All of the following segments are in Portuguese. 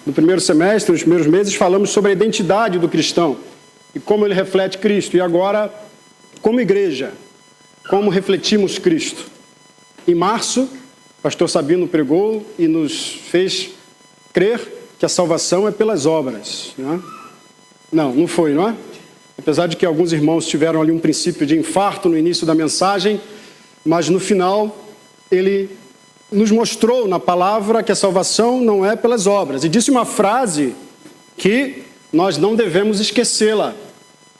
No primeiro semestre, nos primeiros meses, falamos sobre a identidade do cristão e como ele reflete Cristo. E agora, como igreja, como refletimos Cristo. Em março, o pastor Sabino pregou e nos fez crer que a salvação é pelas obras. Não é? Não foi, não é? Apesar de que alguns irmãos tiveram ali um princípio de infarto no início da mensagem, mas no final ele nos mostrou na palavra que a salvação não é pelas obras. E disse uma frase que nós não devemos esquecê-la.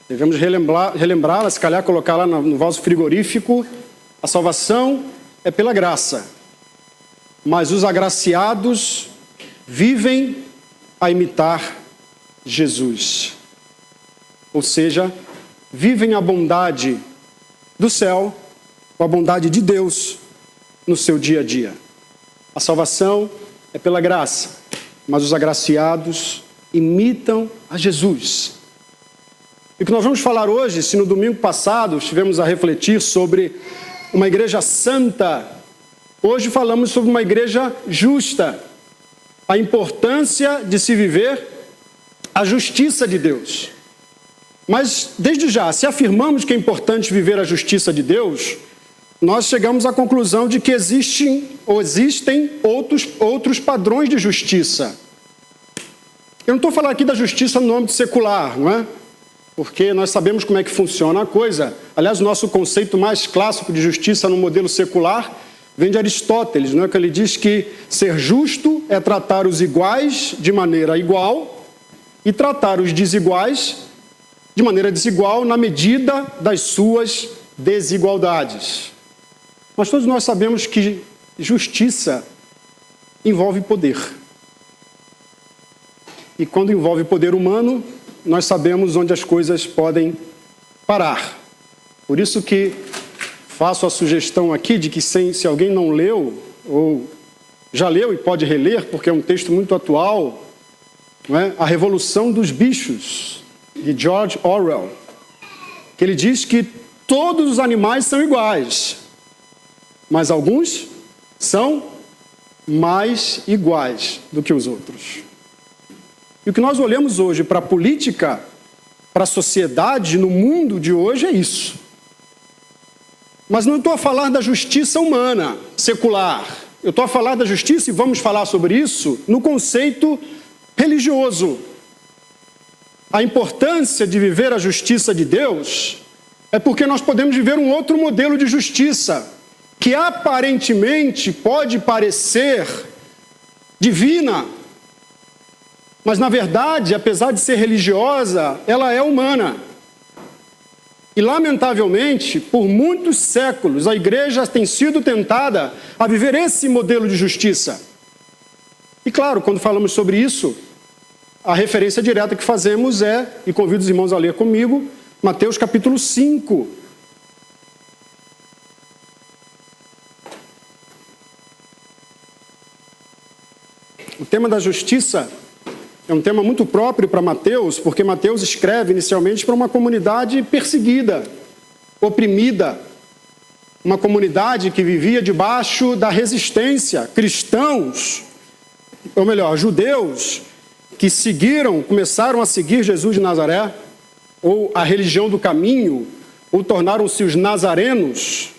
Devemos relembrá-la, se calhar colocá-la no vaso frigorífico. A salvação é pela graça, mas os agraciados vivem a imitar Jesus. Ou seja, vivem a bondade do céu, a bondade de Deus no seu dia a dia. A salvação é pela graça, mas os agraciados imitam a Jesus. E o que nós vamos falar hoje, se no domingo passado estivemos a refletir sobre uma igreja santa, hoje falamos sobre uma igreja justa. A importância de se viver a justiça de Deus. Mas, desde já, se afirmamos que é importante viver a justiça de Deus, nós chegamos à conclusão de que existem outros padrões de justiça. Eu não estou falando aqui da justiça no âmbito secular, não é? Porque nós sabemos como é que funciona a coisa. Aliás, o nosso conceito mais clássico de justiça no modelo secular vem de Aristóteles, não é? Que ele diz que ser justo é tratar os iguais de maneira igual e tratar os desiguais de maneira desigual na medida das suas desigualdades. Mas todos nós sabemos que justiça envolve poder. E quando envolve poder humano, nós sabemos onde as coisas podem parar. Por isso que faço a sugestão aqui de que se alguém não leu, ou já leu e pode reler, porque é um texto muito atual, não é? A Revolução dos Bichos, de George Orwell, que ele diz que todos os animais são iguais, mas alguns são mais iguais do que os outros. E o que nós olhamos hoje para a política, para a sociedade, no mundo de hoje é isso. Mas não estou a falar da justiça humana, secular. Eu estou a falar da justiça, e vamos falar sobre isso, no conceito religioso. A importância de viver a justiça de Deus é porque nós podemos viver um outro modelo de justiça, que aparentemente pode parecer divina, mas na verdade, apesar de ser religiosa, ela é humana. E lamentavelmente, por muitos séculos, a igreja tem sido tentada a viver esse modelo de justiça. E claro, quando falamos sobre isso, a referência direta que fazemos é, e convido os irmãos a ler comigo, Mateus capítulo 5. O tema da justiça é um tema muito próprio para Mateus, porque Mateus escreve inicialmente para uma comunidade perseguida, oprimida, uma comunidade que vivia debaixo da resistência, cristãos, ou melhor, judeus, que começaram a seguir Jesus de Nazaré, ou a religião do caminho, ou tornaram-se os nazarenos.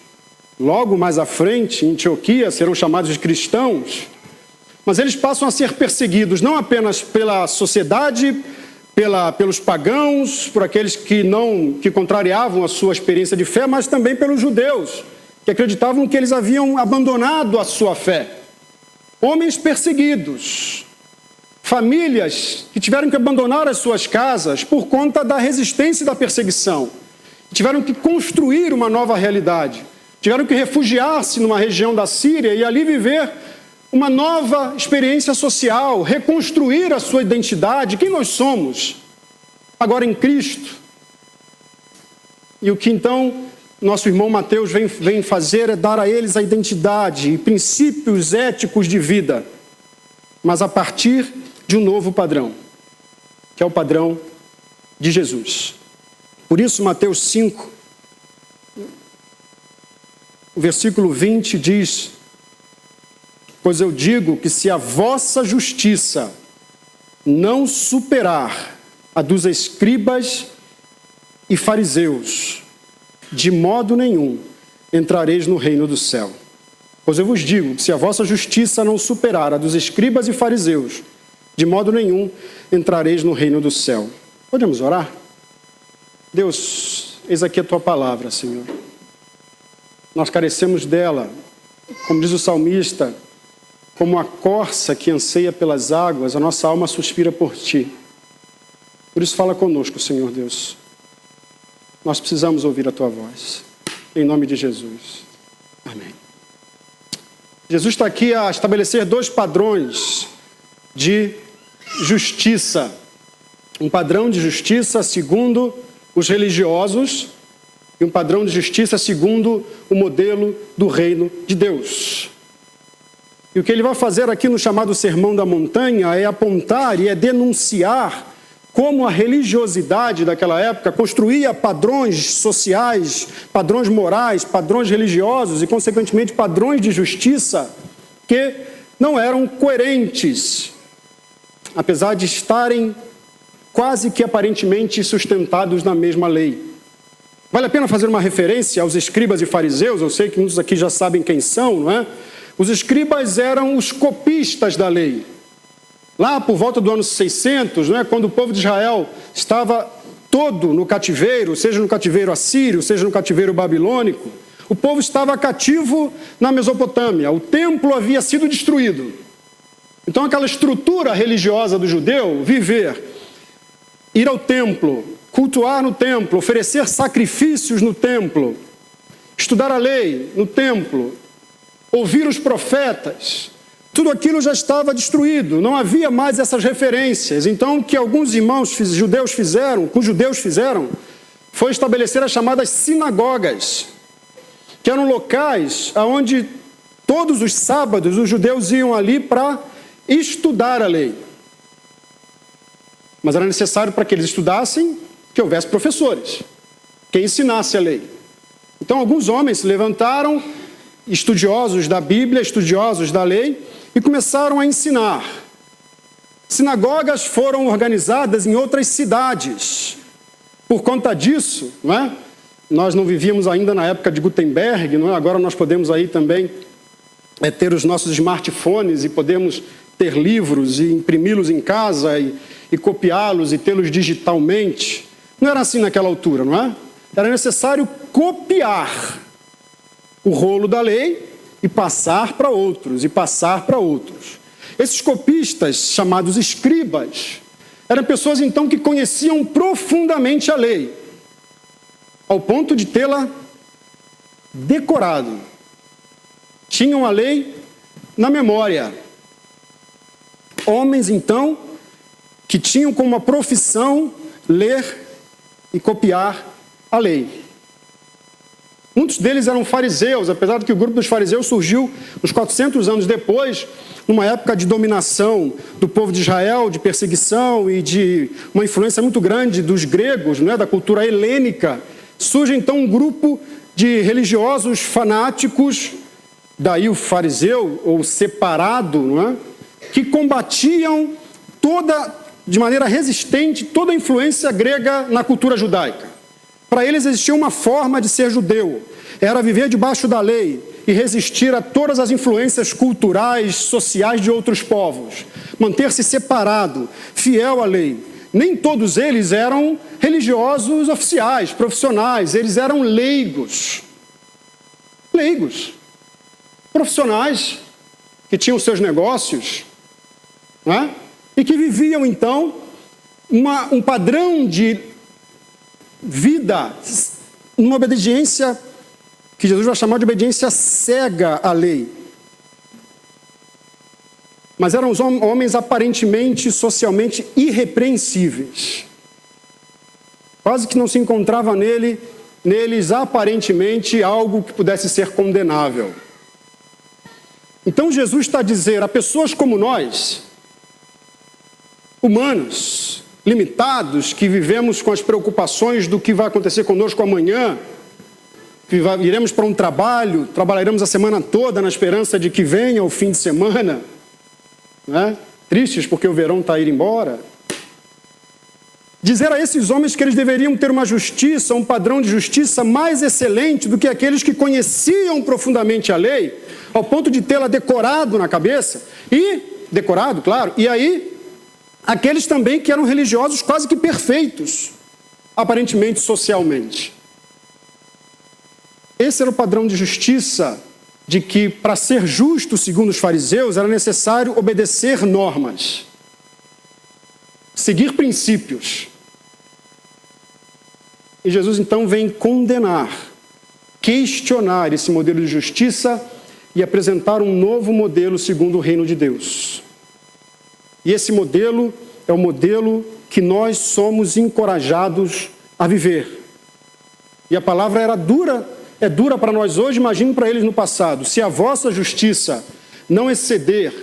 Logo mais à frente, em Antioquia, serão chamados de cristãos. Mas eles passam a ser perseguidos não apenas pela sociedade, pelos pagãos, por aqueles que contrariavam a sua experiência de fé, mas também pelos judeus, que acreditavam que eles haviam abandonado a sua fé. Homens perseguidos, famílias que tiveram que abandonar as suas casas por conta da resistência e da perseguição. Tiveram que construir uma nova realidade. Tiveram que refugiar-se numa região da Síria e ali viver uma nova experiência social, reconstruir a sua identidade, quem nós somos, agora em Cristo. E o que então nosso irmão Mateus vem fazer é dar a eles a identidade e princípios éticos de vida, mas a partir de um novo padrão, que é o padrão de Jesus. Por isso, Mateus 5, o versículo 20 diz: pois eu digo que se a vossa justiça não superar a dos escribas e fariseus, de modo nenhum entrareis no reino do céu. Pois eu vos digo que se a vossa justiça não superar a dos escribas e fariseus, de modo nenhum entrareis no reino do céu. Podemos orar? Deus, eis aqui a tua palavra, Senhor. Nós carecemos dela, como diz o salmista, como a corça que anseia pelas águas, a nossa alma suspira por ti. Por isso fala conosco, Senhor Deus. Nós precisamos ouvir a tua voz. Em nome de Jesus. Amém. Jesus está aqui a estabelecer dois padrões de justiça. Um padrão de justiça segundo os religiosos e um padrão de justiça segundo o modelo do reino de Deus. E o que ele vai fazer aqui no chamado Sermão da Montanha é apontar e é denunciar como a religiosidade daquela época construía padrões sociais, padrões morais, padrões religiosos e, consequentemente, padrões de justiça que não eram coerentes, apesar de estarem quase que aparentemente sustentados na mesma lei. Vale a pena fazer uma referência aos escribas e fariseus, eu sei que muitos aqui já sabem quem são, não é? Os escribas eram os copistas da lei. Lá por volta do ano 600, né, quando o povo de Israel estava todo no cativeiro, seja no cativeiro assírio, seja no cativeiro babilônico, o povo estava cativo na Mesopotâmia. O templo havia sido destruído. Então aquela estrutura religiosa do judeu, ir ao templo, cultuar no templo, oferecer sacrifícios no templo, estudar a lei no templo, ouvir os profetas, tudo aquilo já estava destruído, não havia mais essas referências. Então, o que alguns irmãos judeus fizeram, foi estabelecer as chamadas sinagogas, que eram locais onde todos os sábados os judeus iam ali para estudar a lei. Mas era necessário para que eles estudassem que houvesse professores, que ensinasse a lei. Então, alguns homens se levantaram, estudiosos da Bíblia, estudiosos da lei, e começaram a ensinar. Sinagogas foram organizadas em outras cidades. Por conta disso, não é? Nós não vivíamos ainda na época de Gutenberg, não é? Agora nós podemos aí também ter os nossos smartphones e podemos ter livros e imprimi-los em casa e copiá-los e tê-los digitalmente. Não era assim naquela altura, não é? Era necessário copiar o rolo da lei e passar para outros, e passar para outros. Esses copistas, chamados escribas, eram pessoas então que conheciam profundamente a lei, ao ponto de tê-la decorado. Tinham a lei na memória. Homens então que tinham como uma profissão ler e copiar a lei. Muitos deles eram fariseus, apesar de que o grupo dos fariseus surgiu uns 400 anos depois, numa época de dominação do povo de Israel, de perseguição e de uma influência muito grande dos gregos, né, da cultura helênica. Surge então um grupo de religiosos fanáticos, daí o fariseu, ou separado, não é, que combatiam de maneira resistente toda a influência grega na cultura judaica. Para eles existia uma forma de ser judeu, era viver debaixo da lei e resistir a todas as influências culturais, sociais de outros povos, manter-se separado, fiel à lei. Nem todos eles eram religiosos oficiais, profissionais, eles eram leigos, profissionais que tinham seus negócios, né? E que viviam então um padrão de vida, uma obediência que Jesus vai chamar de obediência cega à lei. Mas eram homens aparentemente, socialmente irrepreensíveis. Quase que não se encontrava neles aparentemente algo que pudesse ser condenável. Então Jesus está a dizer a pessoas como nós, humanos, limitados, que vivemos com as preocupações do que vai acontecer conosco amanhã, que iremos para um trabalharemos a semana toda na esperança de que venha o fim de semana, né? tristes porque o verão está a ir embora. Dizer a esses homens que eles deveriam ter uma justiça, um padrão de justiça mais excelente do que aqueles que conheciam profundamente a lei, ao ponto de tê-la decorado na cabeça, decorado, claro, e aí, aqueles também que eram religiosos quase que perfeitos, aparentemente socialmente. Esse era o padrão de justiça, de que para ser justo, segundo os fariseus, era necessário obedecer normas, seguir princípios. E Jesus então vem condenar, questionar esse modelo de justiça e apresentar um novo modelo segundo o reino de Deus. E esse modelo é o modelo que nós somos encorajados a viver. E a palavra era dura, é dura para nós hoje, imagine para eles no passado. Se a vossa justiça não exceder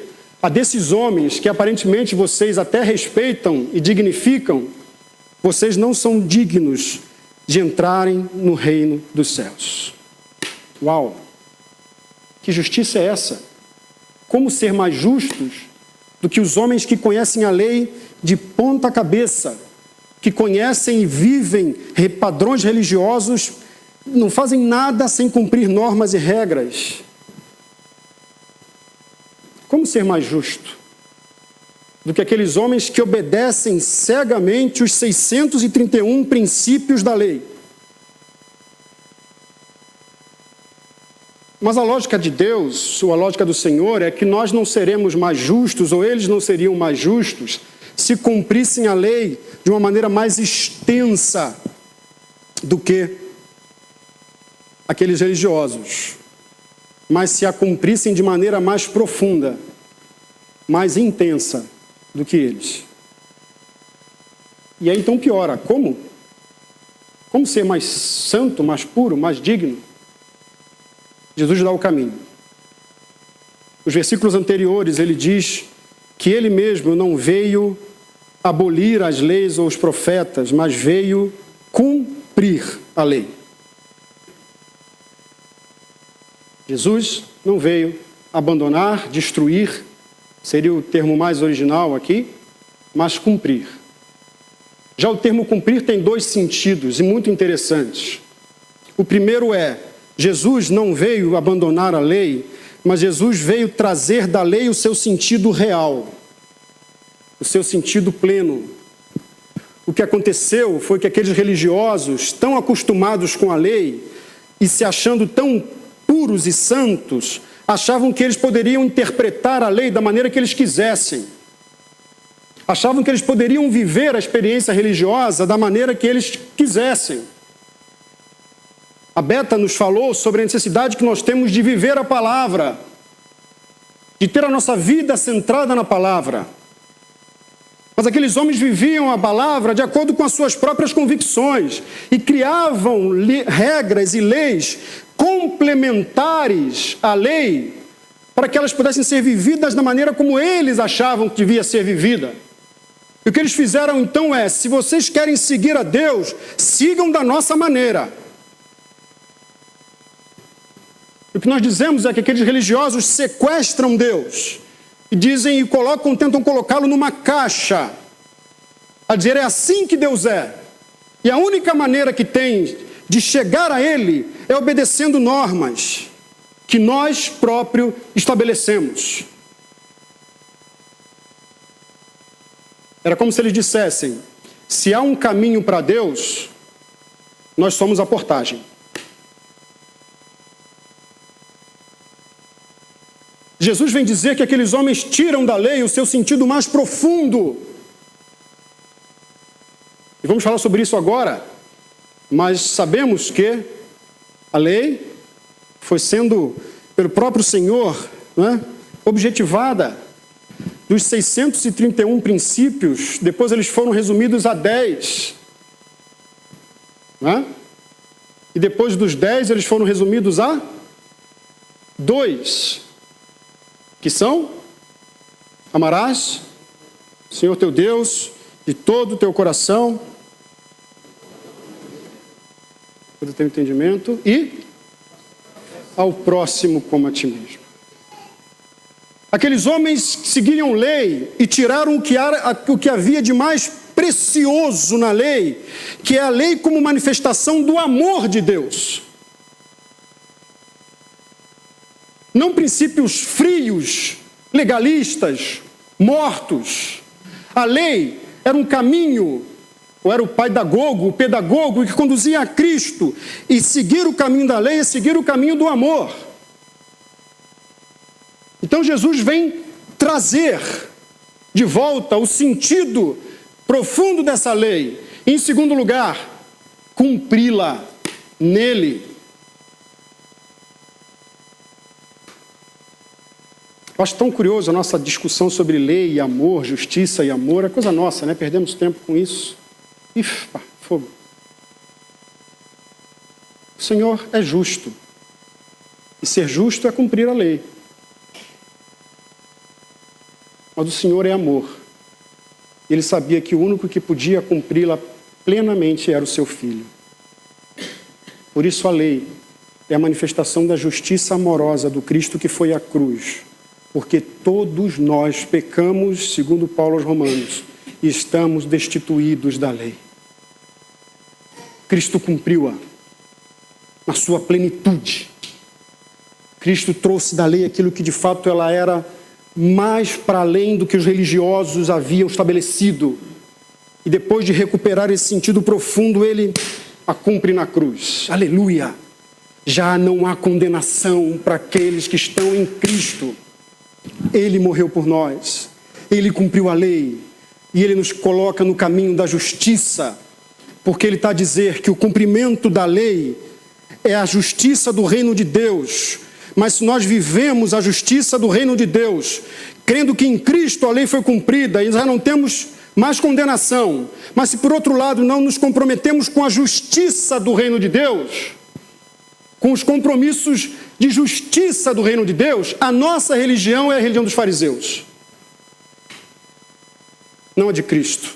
a desses homens que aparentemente vocês até respeitam e dignificam, vocês não são dignos de entrarem no reino dos céus. Uau! Que justiça é essa? Como ser mais justos do que os homens que conhecem a lei de ponta cabeça, que conhecem e vivem padrões religiosos, não fazem nada sem cumprir normas e regras? Como ser mais justo do que aqueles homens que obedecem cegamente os 631 princípios da lei? Mas a lógica de Deus, ou a lógica do Senhor, é que nós não seremos mais justos, ou eles não seriam mais justos, se cumprissem a lei de uma maneira mais extensa do que aqueles religiosos, mas se a cumprissem de maneira mais profunda, mais intensa do que eles. E aí então piora. Como? Como ser mais santo, mais puro, mais digno? Jesus dá o caminho. Os versículos anteriores ele diz que ele mesmo não veio abolir as leis ou os profetas, mas veio cumprir a lei. Jesus não veio abandonar, destruir, seria o termo mais original aqui, mas cumprir. Já o termo cumprir tem dois sentidos e muito interessantes. O primeiro é, Jesus não veio abandonar a lei, mas Jesus veio trazer da lei o seu sentido real, o seu sentido pleno. O que aconteceu foi que aqueles religiosos, tão acostumados com a lei e se achando tão puros e santos, achavam que eles poderiam interpretar a lei da maneira que eles quisessem. Achavam que eles poderiam viver a experiência religiosa da maneira que eles quisessem. A Beta nos falou sobre a necessidade que nós temos de viver a palavra, de ter a nossa vida centrada na palavra. Mas aqueles homens viviam a palavra de acordo com as suas próprias convicções e criavam regras e leis complementares à lei para que elas pudessem ser vividas da maneira como eles achavam que devia ser vivida. E o que eles fizeram então é, se vocês querem seguir a Deus, sigam da nossa maneira. O que nós dizemos é que aqueles religiosos sequestram Deus e dizem e tentam colocá-lo numa caixa, a dizer, é assim que Deus é. E a única maneira que tem de chegar a Ele é obedecendo normas que nós próprios estabelecemos. Era como se eles dissessem, se há um caminho para Deus, nós somos a portagem. Jesus vem dizer que aqueles homens tiram da lei o seu sentido mais profundo. E vamos falar sobre isso agora. Mas sabemos que a lei foi sendo, pelo próprio Senhor, objetivada. Dos 631 princípios, depois eles foram resumidos a 10. E depois dos 10, eles foram resumidos a 2. Que são: amarás o Senhor teu Deus de todo o teu coração, todo o teu entendimento, e ao próximo como a ti mesmo. Aqueles homens seguiam lei e tiraram o que havia de mais precioso na lei, que é a lei como manifestação do amor de Deus. Não princípios frios, legalistas, mortos. A lei era um caminho, ou era o pedagogo que conduzia a Cristo. E seguir o caminho da lei é seguir o caminho do amor. Então Jesus vem trazer de volta o sentido profundo dessa lei. Em segundo lugar, cumpri-la nele. Eu acho tão curioso a nossa discussão sobre lei e amor, justiça e amor. É coisa nossa, né? Perdemos tempo com isso. Fogo. O Senhor é justo. E ser justo é cumprir a lei. Mas o Senhor é amor. Ele sabia que o único que podia cumpri-la plenamente era o seu Filho. Por isso a lei é a manifestação da justiça amorosa do Cristo que foi à cruz. Porque todos nós pecamos, segundo Paulo aos Romanos, e estamos destituídos da lei. Cristo cumpriu-a na sua plenitude. Cristo trouxe da lei aquilo que de fato ela era mais para além do que os religiosos haviam estabelecido. E depois de recuperar esse sentido profundo, ele a cumpre na cruz. Aleluia! Já não há condenação para aqueles que estão em Cristo. Ele morreu por nós. Ele cumpriu a lei. E ele nos coloca no caminho da justiça. Porque ele está a dizer que o cumprimento da lei é a justiça do reino de Deus. Mas se nós vivemos a justiça do reino de Deus, crendo que em Cristo a lei foi cumprida e já não temos mais condenação, mas se por outro lado não nos comprometemos com a justiça do reino de Deus, com os compromissos de justiça do reino de Deus, a nossa religião é a religião dos fariseus, não a de Cristo.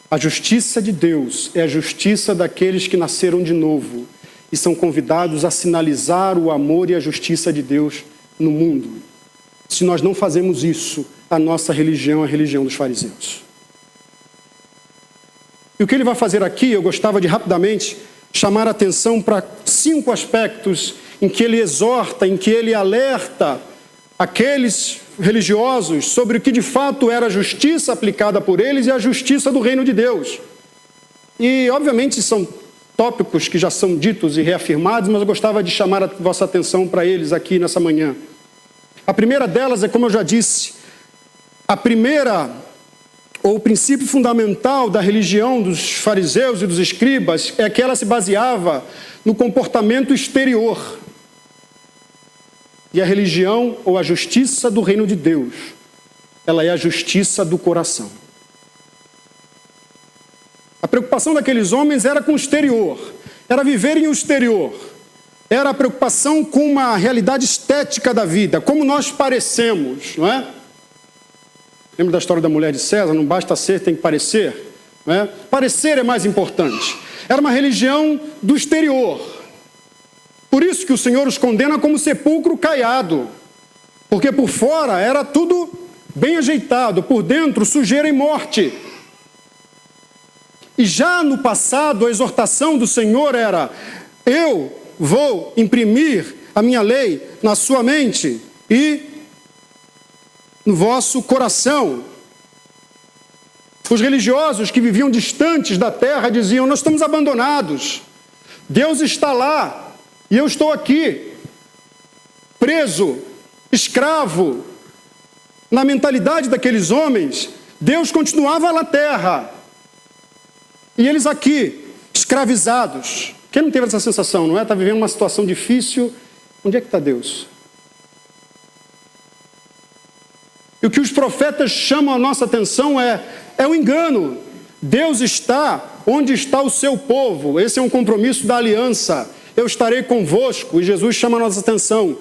A justiça de Deus é a justiça daqueles que nasceram de novo e são convidados a sinalizar o amor e a justiça de Deus no mundo. Se nós não fazemos isso, a nossa religião é a religião dos fariseus. E o que ele vai fazer aqui, eu gostava de rapidamente chamar a atenção para 5 aspectos em que ele exorta, em que ele alerta aqueles religiosos sobre o que de fato era a justiça aplicada por eles e a justiça do reino de Deus. E obviamente são tópicos que já são ditos e reafirmados, mas eu gostava de chamar a vossa atenção para eles aqui nessa manhã. A primeira delas é, como eu já disse, o princípio fundamental da religião dos fariseus e dos escribas é que ela se baseava no comportamento exterior. E a religião, ou a justiça do reino de Deus, ela é a justiça do coração. A preocupação daqueles homens era com o exterior, era viverem o exterior, era a preocupação com uma realidade estética da vida, como nós parecemos, não é? Lembra da história da mulher de César? Não basta ser, tem que parecer, não é? Parecer é mais importante. Era uma religião do exterior. Por isso que o Senhor os condena como sepulcro caiado, porque por fora era tudo bem ajeitado, por dentro sujeira e morte. E já no passado, a exortação do Senhor era: eu vou imprimir a minha lei na sua mente e no vosso coração. Os religiosos que viviam distantes da terra diziam: nós estamos abandonados, Deus está lá e eu estou aqui, preso, escravo. Na mentalidade daqueles homens, Deus continuava na terra. E eles aqui, escravizados. Quem não teve essa sensação, não é? Está vivendo uma situação difícil. Onde é que está Deus? E o que os profetas chamam a nossa atenção é o engano. Deus está onde está o seu povo. Esse é um compromisso da aliança. Eu estarei convosco. E Jesus chama a nossa atenção.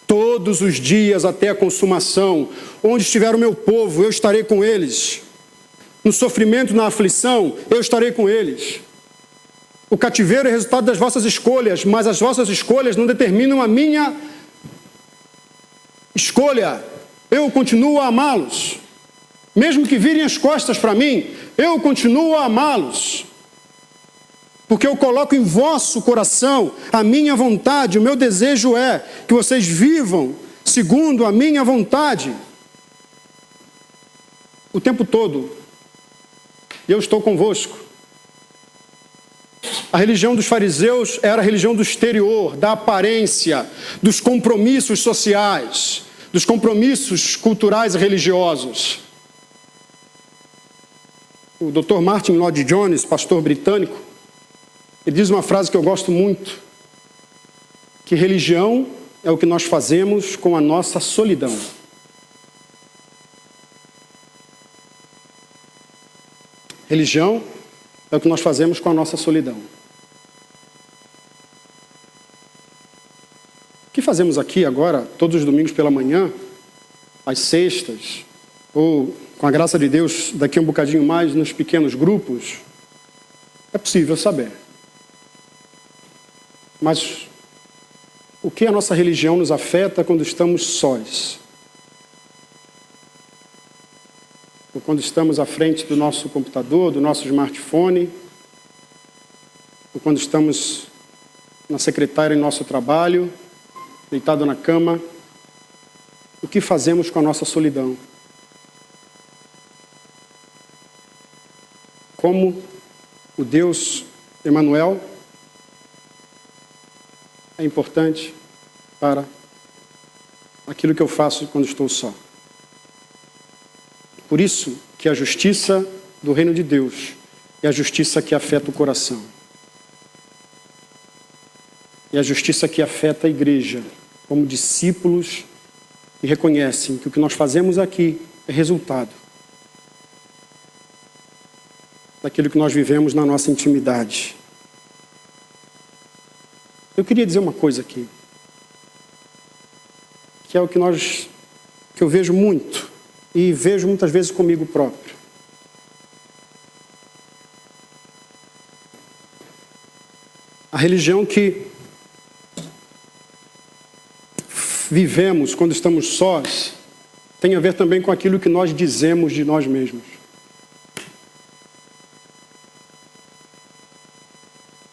Todos os dias até a consumação. Onde estiver o meu povo, eu estarei com eles. No sofrimento, na aflição, eu estarei com eles. O cativeiro é resultado das vossas escolhas, mas as vossas escolhas não determinam a minha Escolha, eu continuo a amá-los. Mesmo que virem as costas para mim, eu continuo a amá-los. Porque eu coloco em vosso coração a minha vontade, o meu desejo é que vocês vivam segundo a minha vontade. O tempo todo, eu estou convosco. A religião dos fariseus era a religião do exterior, da aparência, dos compromissos sociais, dos compromissos culturais e religiosos. O Dr. Martin Lloyd-Jones, pastor britânico, ele diz uma frase que eu gosto muito, que religião é o que nós fazemos com a nossa solidão. Religião é o que nós fazemos com a nossa solidão. O que fazemos aqui agora, todos os domingos pela manhã, às sextas, ou, com a graça de Deus, daqui a um bocadinho mais, nos pequenos grupos, é possível saber. Mas o que a nossa religião nos afeta quando estamos sós? Ou quando estamos à frente do nosso computador, do nosso smartphone, ou quando estamos na secretária em nosso trabalho, deitado na cama, o que fazemos com a nossa solidão? Como o Deus Emanuel é importante para aquilo que eu faço quando estou só. Por isso que a justiça do reino de Deus é a justiça que afeta o coração. É a justiça que afeta a igreja, como discípulos que reconhecem que o que nós fazemos aqui é resultado daquilo que nós vivemos na nossa intimidade. Eu queria dizer uma coisa aqui, que é o que eu vejo muito, e vejo muitas vezes comigo próprio. A religião que vivemos quando estamos sós tem a ver também com aquilo que nós dizemos de nós mesmos.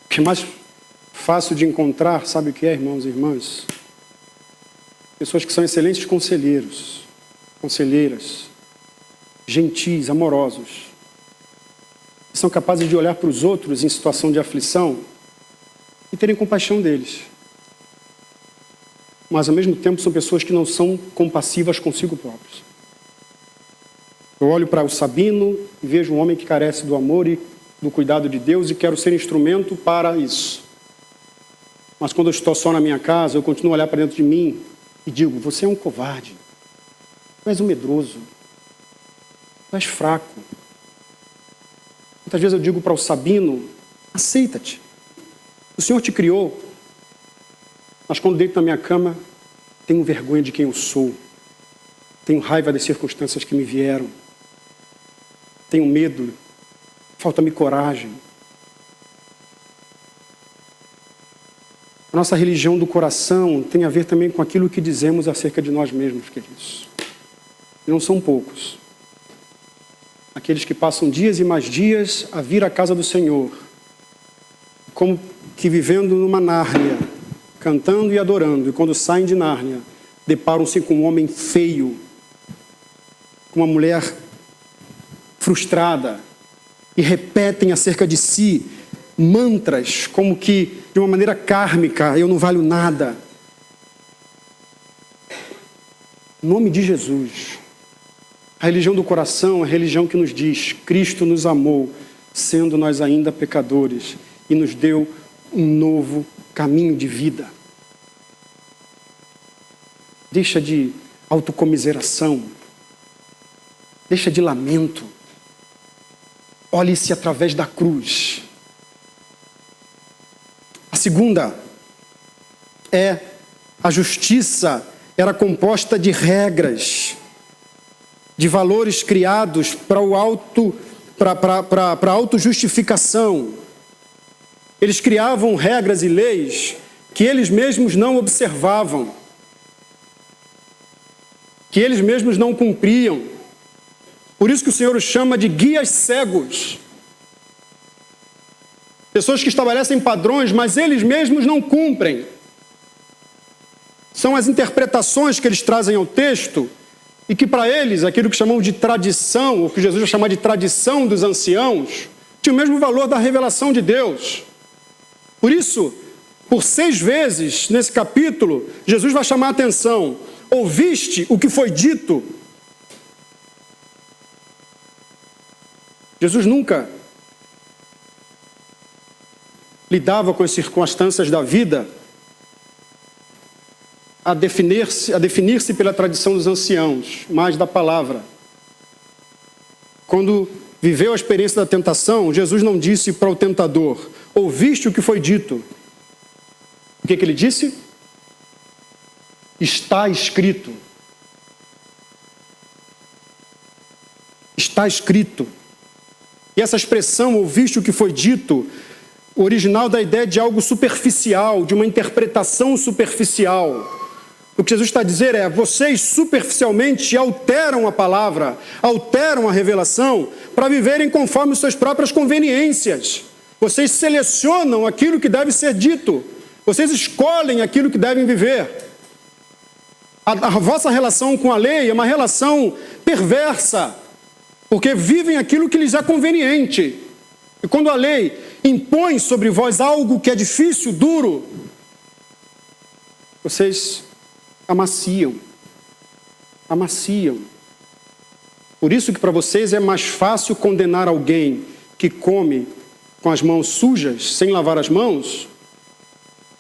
O que é mais fácil de encontrar, sabe o que é, irmãos e irmãs? Pessoas que são excelentes conselheiros, conselheiras, gentis, amorosos, que são capazes de olhar para os outros em situação de aflição e terem compaixão deles. Mas, ao mesmo tempo, são pessoas que não são compassivas consigo próprios. Eu olho para o Sabino e vejo um homem que carece do amor e do cuidado de Deus e quero ser instrumento para isso. Mas quando eu estou só na minha casa, eu continuo a olhar para dentro de mim e digo, você é um covarde, tu és um medroso, tu és fraco. Muitas vezes eu digo para o Sabino, aceita-te. O Senhor te criou, mas quando deito na minha cama, tenho vergonha de quem eu sou. Tenho raiva das circunstâncias que me vieram. Tenho medo, falta-me coragem. A nossa religião do coração tem a ver também com aquilo que dizemos acerca de nós mesmos, queridos. E não são poucos. Aqueles que passam dias e mais dias a vir à casa do Senhor, como que vivendo numa Nárnia, cantando e adorando, e quando saem de Nárnia, deparam-se com um homem feio, com uma mulher frustrada, e repetem acerca de si mantras, como que de uma maneira kármica, eu não valho nada. Em nome de Jesus, a religião do coração é a religião que nos diz, Cristo nos amou, sendo nós ainda pecadores, e nos deu um novo caminho de vida. Deixa de autocomiseração, deixa de lamento, olhe-se através da cruz. A segunda é a justiça era composta de regras, de valores criados para a autojustificação. Eles criavam regras e leis que eles mesmos não observavam. que eles mesmos não cumpriam. Por isso que o Senhor os chama de guias cegos. Pessoas que estabelecem padrões, mas eles mesmos não cumprem. São as interpretações que eles trazem ao texto e que para eles, aquilo que chamam de tradição, ou que Jesus vai chamar de tradição dos anciãos, tinha o mesmo valor da revelação de Deus. Por isso, por 6 vezes nesse capítulo, Jesus vai chamar a atenção. Ouviste o que foi dito? Jesus nunca lidava com as circunstâncias da vida a definir-se pela tradição dos anciãos, mas da palavra. Quando viveu a experiência da tentação, Jesus não disse para o tentador: ouviste o que foi dito? O que ele disse? Está escrito. Está escrito. E essa expressão, ouviste o que foi dito, o original da ideia de algo superficial, de uma interpretação superficial. O que Jesus está a dizer é: vocês superficialmente alteram a palavra, alteram a revelação para viverem conforme suas próprias conveniências. Vocês selecionam aquilo que deve ser dito. Vocês escolhem aquilo que devem viver. A vossa relação com a lei é uma relação perversa, porque vivem aquilo que lhes é conveniente. E quando a lei impõe sobre vós algo que é difícil, duro, vocês amaciam. Por isso que para vocês é mais fácil condenar alguém que come com as mãos sujas, sem lavar as mãos,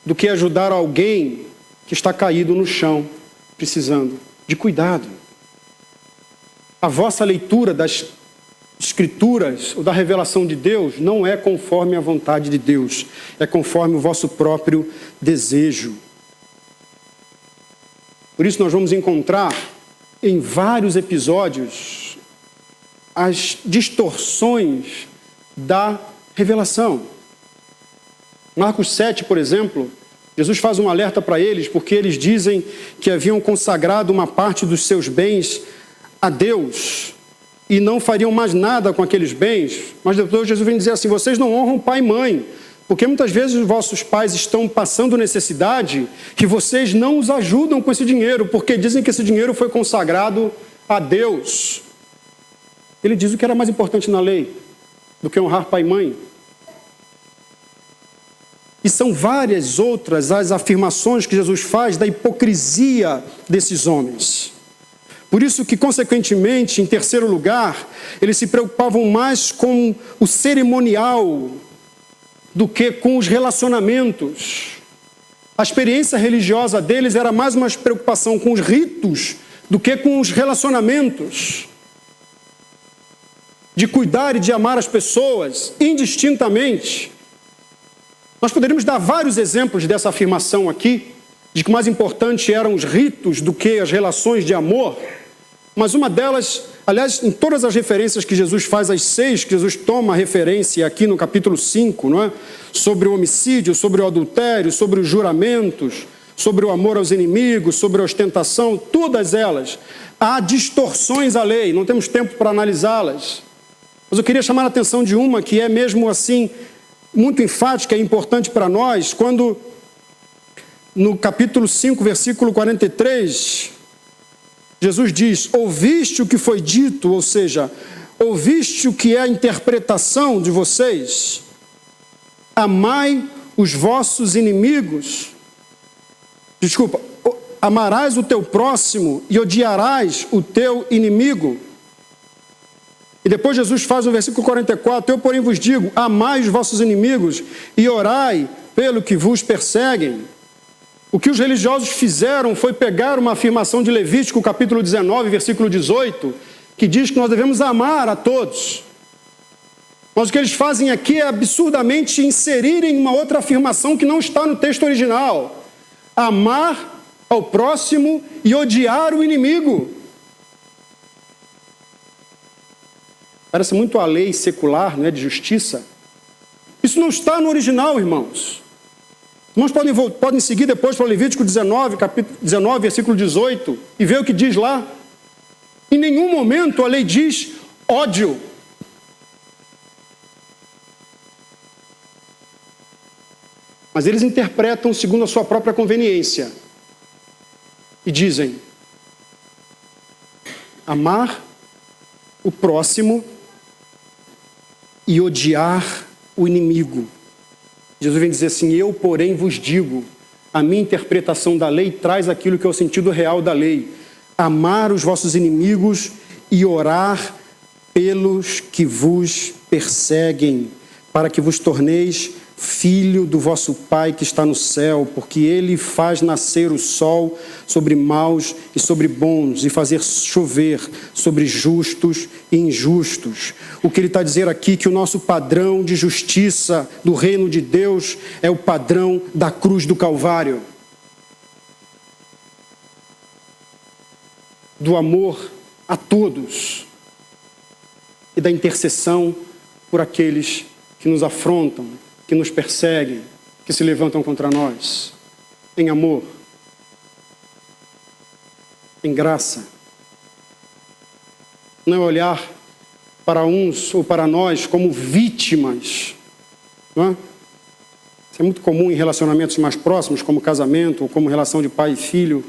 do que ajudar alguém que está caído no chão, precisando de cuidado. A vossa leitura das Escrituras ou da revelação de Deus não é conforme a vontade de Deus, é conforme o vosso próprio desejo. Por isso nós vamos encontrar em vários episódios as distorções da revelação. Marcos 7, por exemplo, Jesus faz um alerta para eles, porque eles dizem que haviam consagrado uma parte dos seus bens a Deus e não fariam mais nada com aqueles bens. Mas depois Jesus vem dizer assim: vocês não honram pai e mãe, porque muitas vezes os vossos pais estão passando necessidade e vocês não os ajudam com esse dinheiro, porque dizem que esse dinheiro foi consagrado a Deus. Ele diz o que era mais importante na lei do que honrar pai e mãe. E são várias outras as afirmações que Jesus faz da hipocrisia desses homens. Por isso que, consequentemente, em terceiro lugar, eles se preocupavam mais com o cerimonial do que com os relacionamentos. A experiência religiosa deles era mais uma preocupação com os ritos do que com os relacionamentos. De cuidar e de amar as pessoas indistintamente. Nós poderíamos dar vários exemplos dessa afirmação aqui, de que o mais importante eram os ritos do que as relações de amor, mas uma delas, aliás, em todas as referências que Jesus faz, as 6 que Jesus toma referência aqui no capítulo 5, não é? Sobre o homicídio, sobre o adultério, sobre os juramentos, sobre o amor aos inimigos, sobre a ostentação, todas elas, há distorções à lei, não temos tempo para analisá-las. Mas eu queria chamar a atenção de uma que é mesmo assim, muito enfática e importante para nós, quando no capítulo 5, versículo 43, Jesus diz: ouviste o que foi dito, ou seja, ouviste o que é a interpretação de vocês, amai os vossos inimigos, amarás o teu próximo e odiarás o teu inimigo. E depois Jesus faz no versículo 44, eu porém vos digo, amai os vossos inimigos e orai pelo que vos perseguem. O que os religiosos fizeram foi pegar uma afirmação de Levítico, capítulo 19, versículo 18, que diz que nós devemos amar a todos. Mas o que eles fazem aqui é absurdamente inserirem uma outra afirmação que não está no texto original. Amar ao próximo e odiar o inimigo. Parece muito a lei secular, não é, de justiça. Isso não está no original, irmãos. Irmãos podem seguir depois para o Levítico 19, capítulo 19, versículo 18, e ver o que diz lá. Em nenhum momento a lei diz ódio. Mas eles interpretam segundo a sua própria conveniência. E dizem: amar o próximo e odiar o inimigo. Jesus vem dizer assim: eu, porém, vos digo, a minha interpretação da lei traz aquilo que é o sentido real da lei. Amar os vossos inimigos e orar pelos que vos perseguem, para que vos torneis filho do vosso Pai que está no céu, porque Ele faz nascer o sol sobre maus e sobre bons, e fazer chover sobre justos e injustos. O que ele está dizendo aqui é que o nosso padrão de justiça do reino de Deus é o padrão da cruz do Calvário. Do amor a todos e da intercessão por aqueles que nos afrontam, que nos perseguem, que se levantam contra nós, em amor, em graça. Não é olhar para uns ou para nós como vítimas, não é? Isso é muito comum em relacionamentos mais próximos, como casamento ou como relação de pai e filho.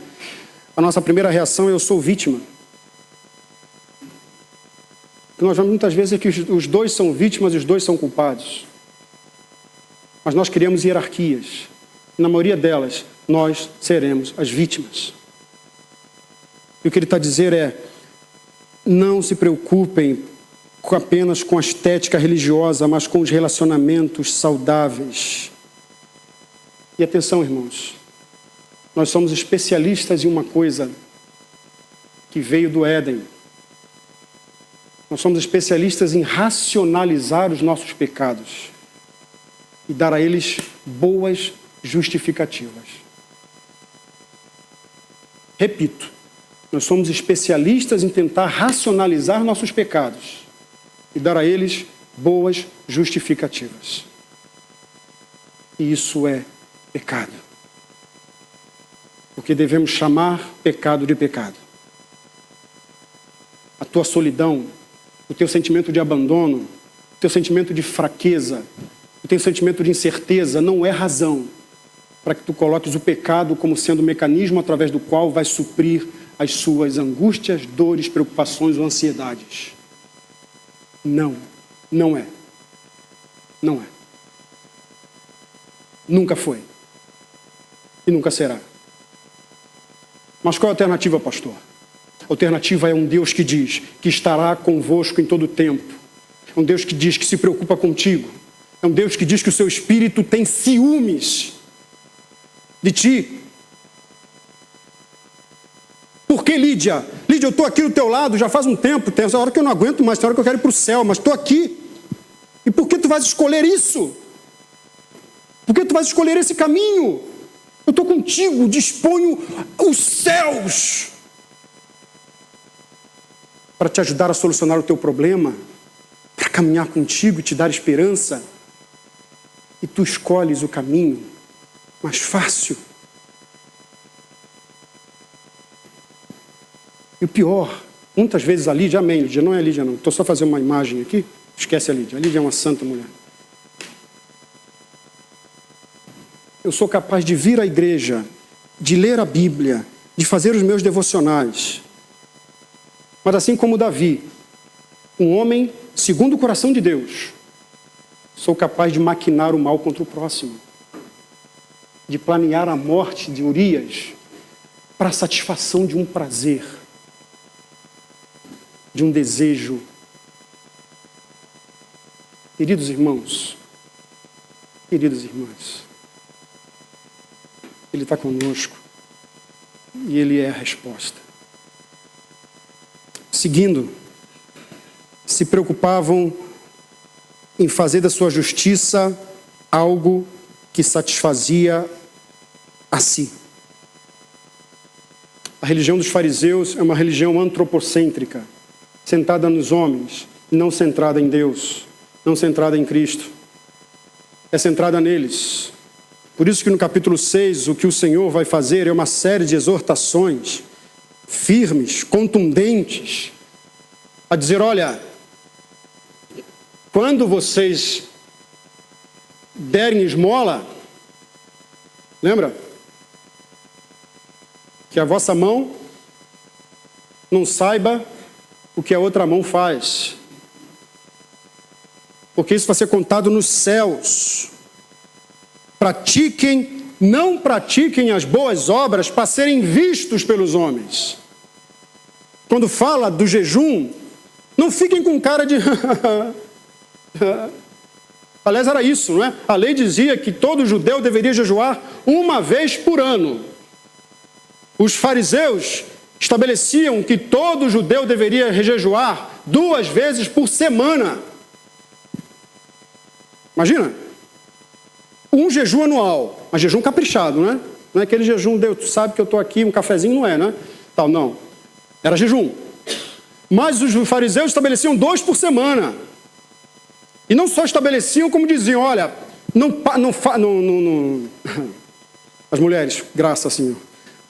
A nossa primeira reação é: eu sou vítima. O que nós vemos muitas vezes é que os dois são vítimas e os dois são culpados. Mas nós criamos hierarquias. Na maioria delas, nós seremos as vítimas. E o que ele está a dizer é: não se preocupem apenas com a estética religiosa, mas com os relacionamentos saudáveis. E atenção, irmãos, nós somos especialistas em uma coisa que veio do Éden. Nós somos especialistas em racionalizar os nossos pecados e dar a eles boas justificativas. Repito, nós somos especialistas em tentar racionalizar nossos pecados e dar a eles boas justificativas. E isso é pecado. Porque devemos chamar pecado de pecado. A tua solidão, o teu sentimento de abandono, o teu sentimento de fraqueza, o teu sentimento de incerteza não é razão para que tu coloques o pecado como sendo o mecanismo através do qual vai suprir as suas angústias, dores, preocupações ou ansiedades. Não, não é. Não é. Nunca foi. E nunca será. Mas qual é a alternativa, pastor? A alternativa é um Deus que diz que estará convosco em todo o tempo. É um Deus que diz que se preocupa contigo. É um Deus que diz que o seu espírito tem ciúmes de ti. Por que, Lídia? Lídia, eu estou aqui do teu lado já faz um tempo. Tem essa hora que eu não aguento mais, tem hora que eu quero ir para o céu, mas estou aqui. E por que tu vais escolher isso? Por que tu vais escolher esse caminho? Eu estou contigo, disponho os céus para te ajudar a solucionar o teu problema, para caminhar contigo e te dar esperança. E tu escolhes o caminho mais fácil. E o pior, muitas vezes a Lídia, amém, Lídia, não é a Lídia não, estou só fazendo uma imagem aqui, esquece a Lídia é uma santa mulher. Eu sou capaz de vir à igreja, de ler a Bíblia, de fazer os meus devocionais. Mas assim como Davi, um homem segundo o coração de Deus, sou capaz de maquinar o mal contra o próximo, de planear a morte de Urias para a satisfação de um prazer, de um desejo. Queridos irmãos, queridas irmãs, Ele está conosco e Ele é a resposta. Seguindo, se preocupavam em fazer da sua justiça algo que satisfazia a si. A religião dos fariseus é uma religião antropocêntrica, centrada nos homens, não centrada em Deus, não centrada em Cristo. É centrada neles. Por isso que no capítulo 6, o que o Senhor vai fazer é uma série de exortações, firmes, contundentes, a dizer, olha, quando vocês derem esmola, lembra? Que a vossa mão não saiba o que a outra mão faz. Porque isso vai ser contado nos céus. Não pratiquem as boas obras para serem vistos pelos homens. Quando fala do jejum, não fiquem com cara de... Aliás, era isso, não é? A lei dizia que todo judeu deveria jejuar uma vez por ano. Os fariseus estabeleciam que todo judeu deveria jejuar 2 vezes por semana. Imagina, um jejum anual, mas jejum caprichado, né? Não é aquele jejum, Deus, tu sabe que eu estou aqui, um cafezinho, não é, né? Tal, não. Era jejum. Mas os fariseus estabeleciam 2 por semana. E não só estabeleciam, como diziam, olha, as mulheres, graças Senhor,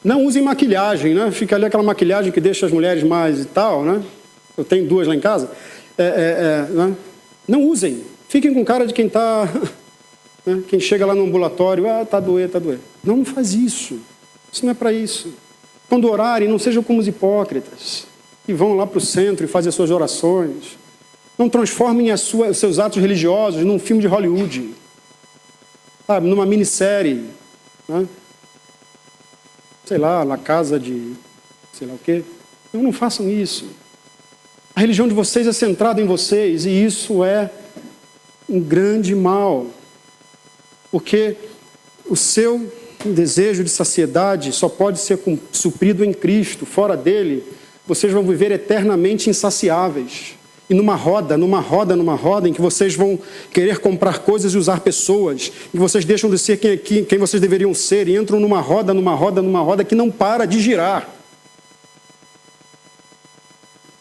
não usem maquilhagem, né? Fica ali aquela maquilhagem que deixa as mulheres mais e tal, né? Eu tenho 2 lá em casa. Né? Não usem. Fiquem com cara de quem está... Né? Quem chega lá no ambulatório, tá doer, tá doer. Não faz isso. Isso não é para isso. Quando orarem, não sejam como os hipócritas, que vão lá para o centro e fazem as suas orações. Não transformem os seus atos religiosos num filme de Hollywood, sabe, numa minissérie, né? Sei lá, na casa de sei lá o quê. Não façam isso. A religião de vocês é centrada em vocês, e isso é um grande mal. Porque o seu desejo de saciedade só pode ser suprido em Cristo. Fora dele, vocês vão viver eternamente insaciáveis. E numa roda em que vocês vão querer comprar coisas e usar pessoas, e vocês deixam de ser quem vocês deveriam ser, e entram numa roda que não para de girar.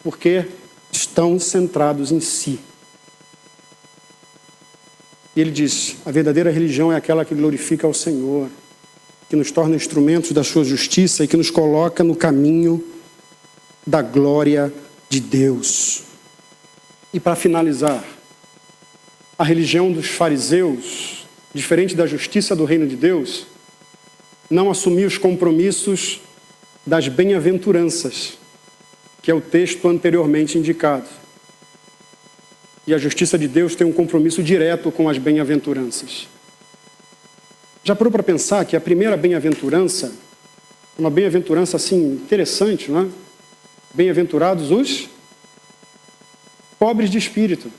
Porque estão centrados em si. E ele diz, a verdadeira religião é aquela que glorifica ao Senhor, que nos torna instrumentos da sua justiça e que nos coloca no caminho da glória de Deus. E para finalizar, a religião dos fariseus, diferente da justiça do reino de Deus, não assumia os compromissos das bem-aventuranças, que é o texto anteriormente indicado. E a justiça de Deus tem um compromisso direto com as bem-aventuranças. Já parou para pensar que a primeira bem-aventurança, uma bem-aventurança assim interessante, não é? Bem-aventurados os pobres de espírito.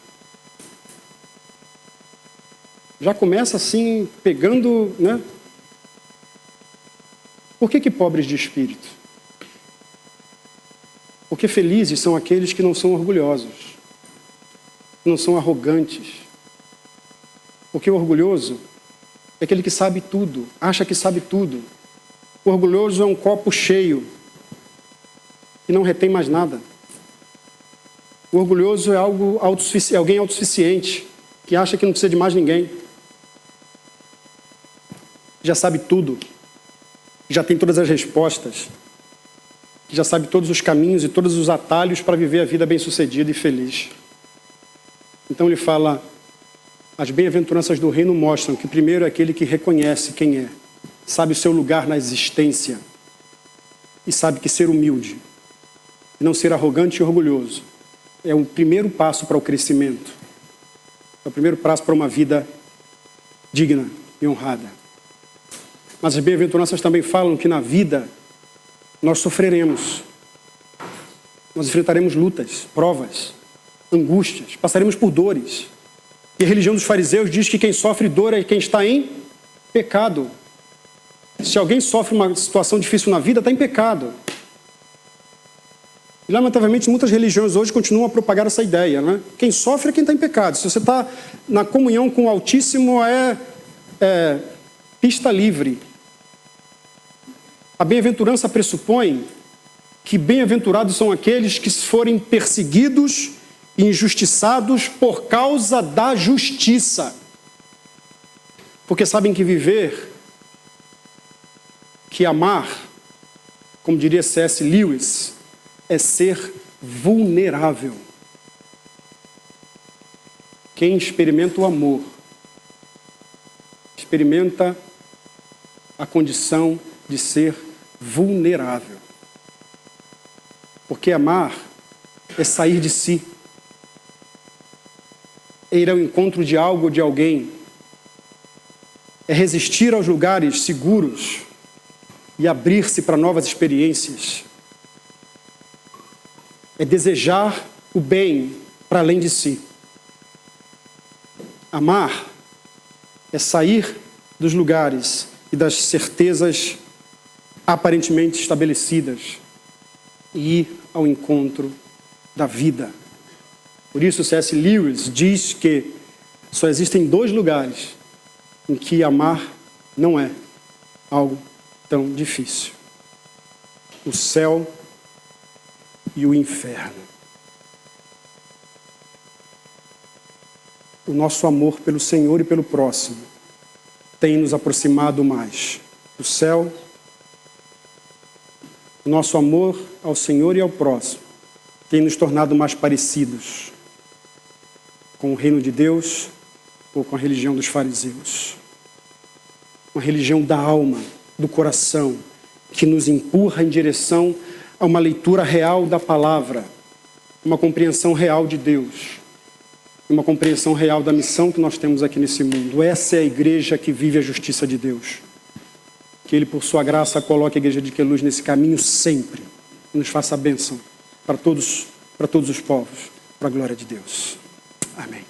Já começa assim, pegando, né? Por que pobres de espírito? Porque felizes são aqueles que não são orgulhosos, não são arrogantes. Porque o orgulhoso é aquele que sabe tudo, acha que sabe tudo. O orgulhoso é um copo cheio e não retém mais nada. O orgulhoso é alguém autossuficiente, que acha que não precisa de mais ninguém. Já sabe tudo, já tem todas as respostas, já sabe todos os caminhos e todos os atalhos para viver a vida bem-sucedida e feliz. Então ele fala, as bem-aventuranças do reino mostram que primeiro é aquele que reconhece quem é, sabe o seu lugar na existência e sabe que ser humilde, e não ser arrogante e orgulhoso, é o primeiro passo para o crescimento. É o primeiro passo para uma vida digna e honrada. Mas as bem-aventuranças também falam que na vida nós sofreremos. Nós enfrentaremos lutas, provas, angústias, passaremos por dores. E a religião dos fariseus diz que quem sofre dor é quem está em pecado. Se alguém sofre uma situação difícil na vida, está em pecado. E, lamentavelmente, muitas religiões hoje continuam a propagar essa ideia, não é? Quem sofre é quem está em pecado. Se você está na comunhão com o Altíssimo, é pista livre. A bem-aventurança pressupõe que bem-aventurados são aqueles que forem perseguidos e injustiçados por causa da justiça. Porque sabem que viver, que amar, como diria C.S. Lewis, é ser vulnerável. Quem experimenta o amor, experimenta a condição de ser vulnerável. Porque amar é sair de si, é ir ao encontro de algo ou de alguém, é resistir aos lugares seguros e abrir-se para novas experiências, é desejar o bem para além de si. Amar é sair dos lugares e das certezas aparentemente estabelecidas e ir ao encontro da vida. Por isso, C.S. Lewis diz que só existem 2 lugares em que amar não é algo tão difícil: o céu e o inferno. O nosso amor pelo Senhor e pelo próximo tem nos aproximado mais do céu. O nosso amor ao Senhor e ao próximo tem nos tornado mais parecidos com o reino de Deus ou com a religião dos fariseus. Uma religião da alma, do coração, que nos empurra em direção a uma leitura real da palavra, uma compreensão real de Deus, uma compreensão real da missão que nós temos aqui nesse mundo. Essa é a igreja que vive a justiça de Deus. Que Ele, por sua graça, coloque a igreja de Queluz nesse caminho sempre e nos faça a bênção para todos os povos, para a glória de Deus. Amém.